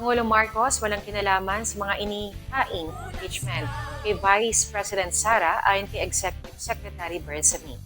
Pangulong Marcos walang kinalaman sa mga inihaing impeachment kay Vice President Sara ayon kay Executive Secretary Bersamin.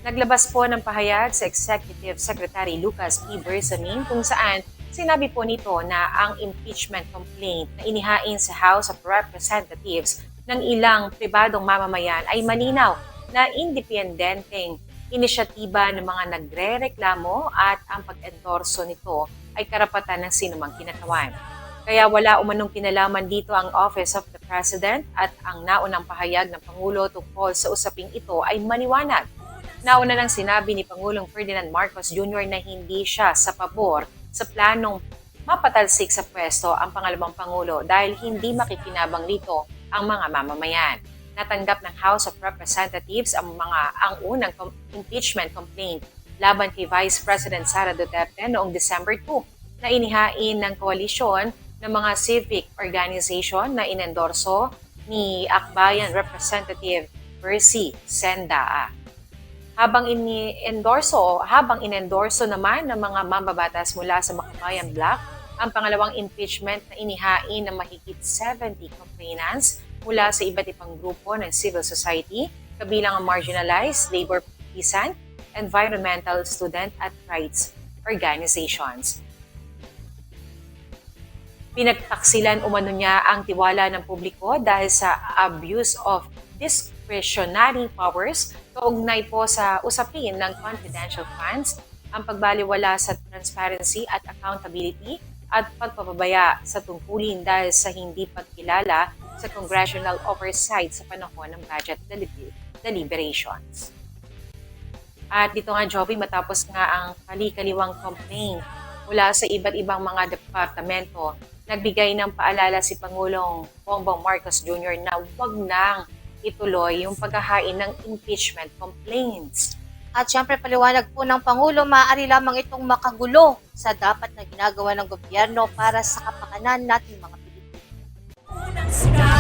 Naglabas po ng pahayag sa Executive Secretary Lucas P. Bersamin kung saan sinabi po nito na ang impeachment complaint na inihain sa House of Representatives ng ilang pribadong mamamayan ay malinaw na independenteng inisyatiba ng mga nagre-reklamo at ang pag-endorso nito ay karapatan ng sinumang kinatawan. Kaya wala umanong kinalaman dito ang Office of the President at ang naunang pahayag ng Pangulo tungkol sa usaping ito ay maliwanag. Nauna nang sinabi ni Pangulong Ferdinand Marcos Jr. na hindi siya sa pabor sa planong mapatalsik sa pwesto ang pangalawang Pangulo dahil hindi makikinabang rito ang mga mamamayan. Natanggap ng House of Representatives ang unang impeachment complaint laban kay Vice President Sara Duterte noong December 2 na inihain ng koalisyon ng mga civic organization na inendorso ni Akbayan Representative Percy Sendaa. Habang inendorso naman ng mga mambabatas mula sa Makabayan Bloc ang pangalawang impeachment na inihain ng mahigit 70 complainants mula sa iba't ibang grupo ng civil society, kabilang ang marginalized, labor partisan, environmental, student at rights organizations. Pinagtaksilan umano niya ang tiwala ng publiko dahil sa abuse of discretionary powers kaugnay po sa usapin ng confidential funds, ang pagbaliwala sa transparency at accountability at pagpapabaya sa tungkulin dahil sa hindi pagkilala sa congressional oversight sa panahon ng budget deliberations. At dito nga, Joby, matapos nga ang kali-kaliwang complaint mula sa iba't ibang mga departamento, nagbigay ng paalala si Pangulong Bongbong Marcos Jr. na huwag nang ituloy yung paghahain ng impeachment complaints. At syempre paliwanag po ng Pangulo, maaari lamang itong makagulo sa dapat na ginagawa ng gobyerno para sa kapakanan nating mga Pilipino.